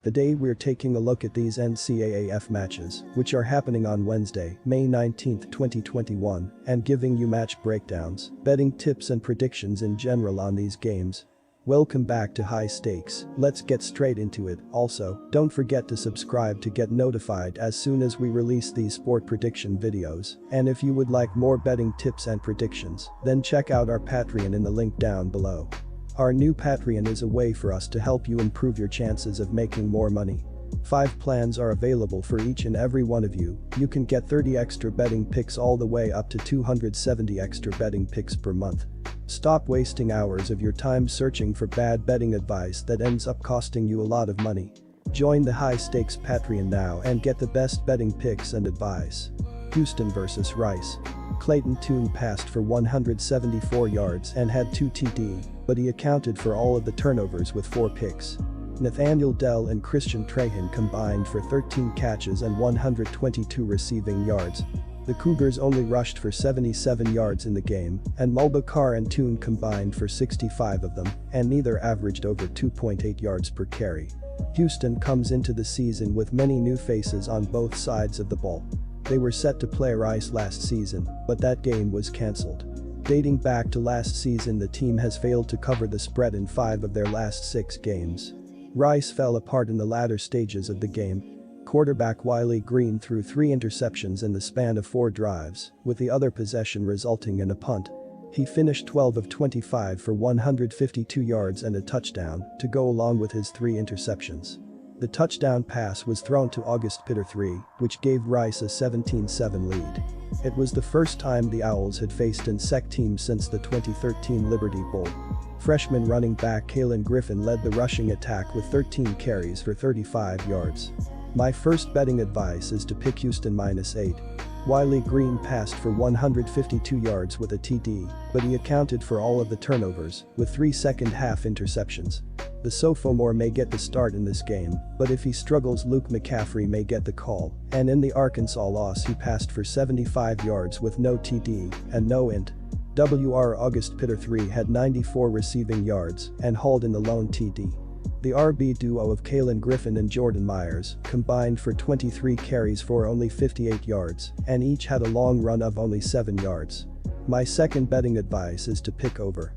Today we're taking a look at these NCAAF matches, which are happening on Wednesday, May 19, 2021, and giving you match breakdowns, betting tips and predictions in general on these games. Welcome back to High Stakes, let's get straight into it. Also, don't forget to subscribe to get notified as soon as we release these sport prediction videos, and if you would like more betting tips and predictions, then check out our Patreon in the link down below. Our new Patreon is a way for us to help you improve your chances of making more money. 5 plans are available for each and every one of you. You can get 30 extra betting picks all the way up to 270 extra betting picks per month. Stop wasting hours of your time searching for bad betting advice that ends up costing you a lot of money. Join the High Stakes Patreon now and get the best betting picks and advice. Houston vs Rice. Clayton Tune passed for 174 yards and had 2 TD, but he accounted for all of the turnovers with 4 picks. Nathaniel Dell and Christian Trahan combined for 13 catches and 122 receiving yards. The Cougars only rushed for 77 yards in the game, and Mulbacar and Tune combined for 65 of them, and neither averaged over 2.8 yards per carry. Houston comes into the season with many new faces on both sides of the ball. They were set to play Rice last season, but that game was cancelled. Dating back to last season, the team has failed to cover the spread in 5 of their last 6 games. Rice fell apart in the latter stages of the game. Quarterback Wiley Green threw 3 interceptions in the span of 4 drives, with the other possession resulting in a punt. He finished 12 of 25 for 152 yards and a touchdown to go along with his 3 interceptions. The touchdown pass was thrown to August Pitter III, which gave Rice a 17-7 lead. It was the first time the Owls had faced an SEC team since the 2013 Liberty Bowl. Freshman running back Kalen Griffin led the rushing attack with 13 carries for 35 yards. My first betting advice is to pick Houston -8. Wiley Green passed for 152 yards with a TD, but he accounted for all of the turnovers, with 3 second-half interceptions. The sophomore may get the start in this game, but if he struggles, Luke McCaffrey may get the call, and in the Arkansas loss he passed for 75 yards with no TD and no int. August Pitter III had 94 receiving yards and hauled in the lone TD. The RB duo of Kalen Griffin and Jordan Myers combined for 23 carries for only 58 yards, and each had a long run of only 7 yards. My second betting advice is to pick over.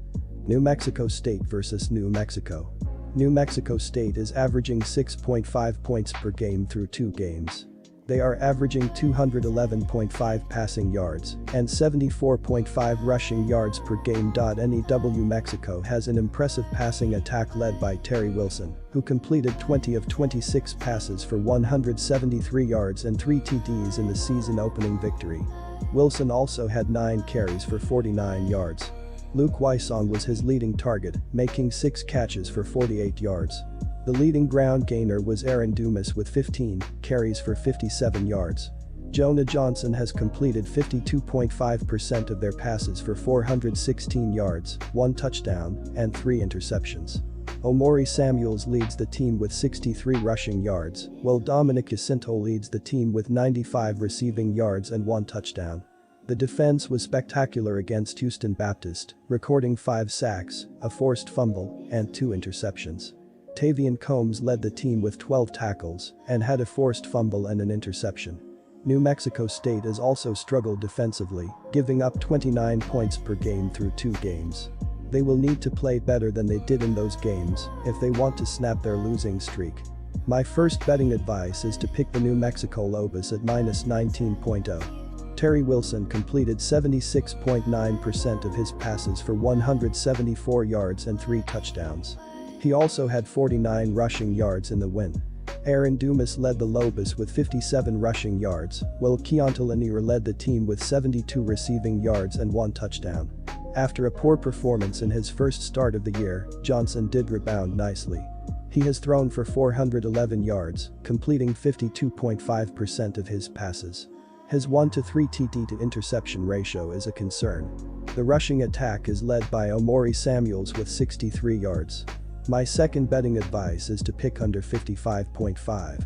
New Mexico State vs New Mexico. New Mexico State is averaging 6.5 points per game through 2 games. They are averaging 211.5 passing yards and 74.5 rushing yards per game. New Mexico has an impressive passing attack led by Terry Wilson, who completed 20 of 26 passes for 173 yards and 3 TDs in the season-opening victory. Wilson also had 9 carries for 49 yards. Luke Wysong was his leading target, making 6 catches for 48 yards. The leading ground gainer was Aaron Dumas with 15 carries for 57 yards. Jonah Johnson has completed 52.5% of their passes for 416 yards, 1 touchdown, and 3 interceptions. Omori Samuels leads the team with 63 rushing yards, while Dominic Jacinto leads the team with 95 receiving yards and 1 touchdown. The defense was spectacular against Houston Baptist, recording 5 sacks, a forced fumble, and 2 interceptions. Tavian Combs led the team with 12 tackles and had a forced fumble and an interception. New Mexico State has also struggled defensively, giving up 29 points per game through 2 games. They will need to play better than they did in those games if they want to snap their losing streak. My first betting advice is to pick the New Mexico Lobos at -19.0. Terry Wilson completed 76.9% of his passes for 174 yards and 3 touchdowns. He also had 49 rushing yards in the win. Aaron Dumas led the Lobos with 57 rushing yards, while Keonta Lanier led the team with 72 receiving yards and 1 touchdown. After a poor performance in his first start of the year, Johnson did rebound nicely. He has thrown for 411 yards, completing 52.5% of his passes. His 1-to-3 TD to interception ratio is a concern. The rushing attack is led by Omori Samuels with 63 yards. My second betting advice is to pick under 55.5.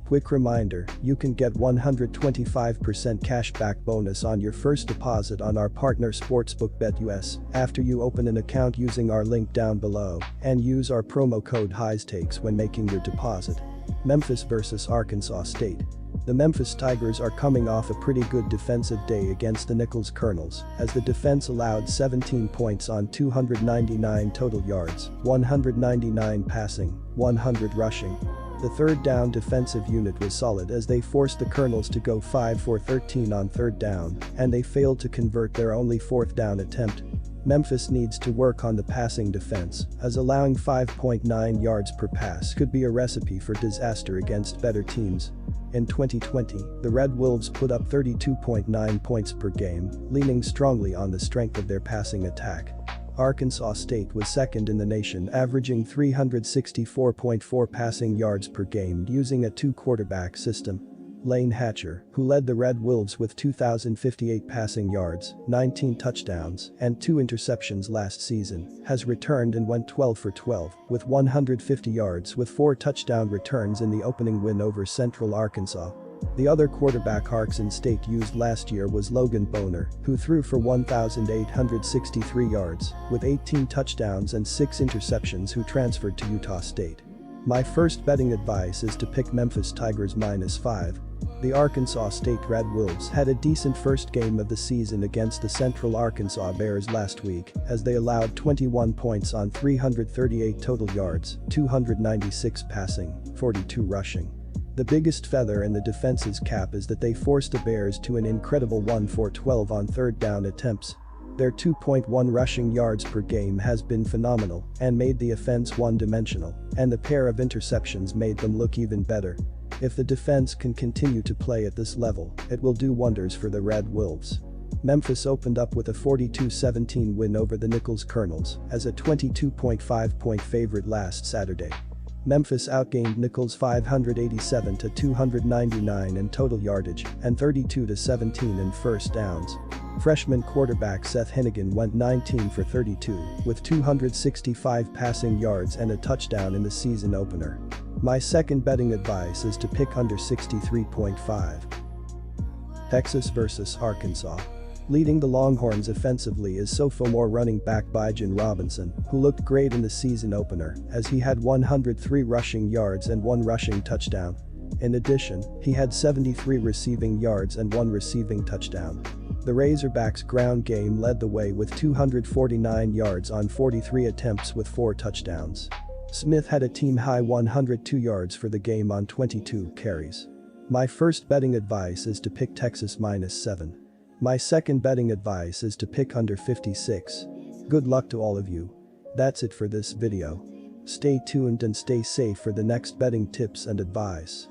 Quick reminder, you can get 125% cashback bonus on your first deposit on our partner sportsbook BetUS after you open an account using our link down below and use our promo code HIGHSTAKES when making your deposit. Memphis vs Arkansas State. The Memphis Tigers are coming off a pretty good defensive day against the Nicholls Colonels, as the defense allowed 17 points on 299 total yards, 199 passing, 100 rushing. The third down defensive unit was solid as they forced the Colonels to go 5 for 13 on third down, and they failed to convert their only fourth down attempt. Memphis needs to work on the passing defense, as allowing 5.9 yards per pass could be a recipe for disaster against better teams. In 2020, the Red Wolves put up 32.9 points per game, leaning strongly on the strength of their passing attack. Arkansas State was second in the nation, averaging 364.4 passing yards per game using a two-quarterback system. Lane Hatcher, who led the Red Wolves with 2,058 passing yards, 19 touchdowns, and 2 interceptions last season, has returned and went 12 for 12 with 150 yards with 4 touchdown returns in the opening win over Central Arkansas. The other quarterback Arkansas State used last year was Logan Boner, who threw for 1,863 yards with 18 touchdowns and 6 interceptions, who transferred to Utah State. My first betting advice is to pick Memphis Tigers -5. The Arkansas State Red Wolves had a decent first game of the season against the Central Arkansas Bears last week, as they allowed 21 points on 338 total yards, 296 passing, 42 rushing. The biggest feather in the defense's cap is that they forced the Bears to an incredible 1 for 12 on third down attempts. Their 2.1 rushing yards per game has been phenomenal and made the offense one-dimensional, and the pair of interceptions made them look even better. If the defense can continue to play at this level, it will do wonders for the Red Wolves. Memphis opened up with a 42-17 win over the Nicholls Colonels as a 22.5-point favorite last Saturday. Memphis outgained Nicholls 587 to 299 in total yardage and 32 to 17 in first downs. Freshman quarterback Seth Hennigan went 19 for 32 with 265 passing yards and a touchdown in the season opener. My second betting advice is to pick under 63.5. Texas vs Arkansas. Leading the Longhorns offensively is sophomore running back Bijan Robinson, who looked great in the season opener as he had 103 rushing yards and 1 rushing touchdown. In addition, he had 73 receiving yards and 1 receiving touchdown. The Razorbacks' ground game led the way with 249 yards on 43 attempts with 4 touchdowns. Smith had a team-high 102 yards for the game on 22 carries. My first betting advice is to pick Texas -7. My second betting advice is to pick under 56. Good luck to all of you. That's it for this video. Stay tuned and stay safe for the next betting tips and advice.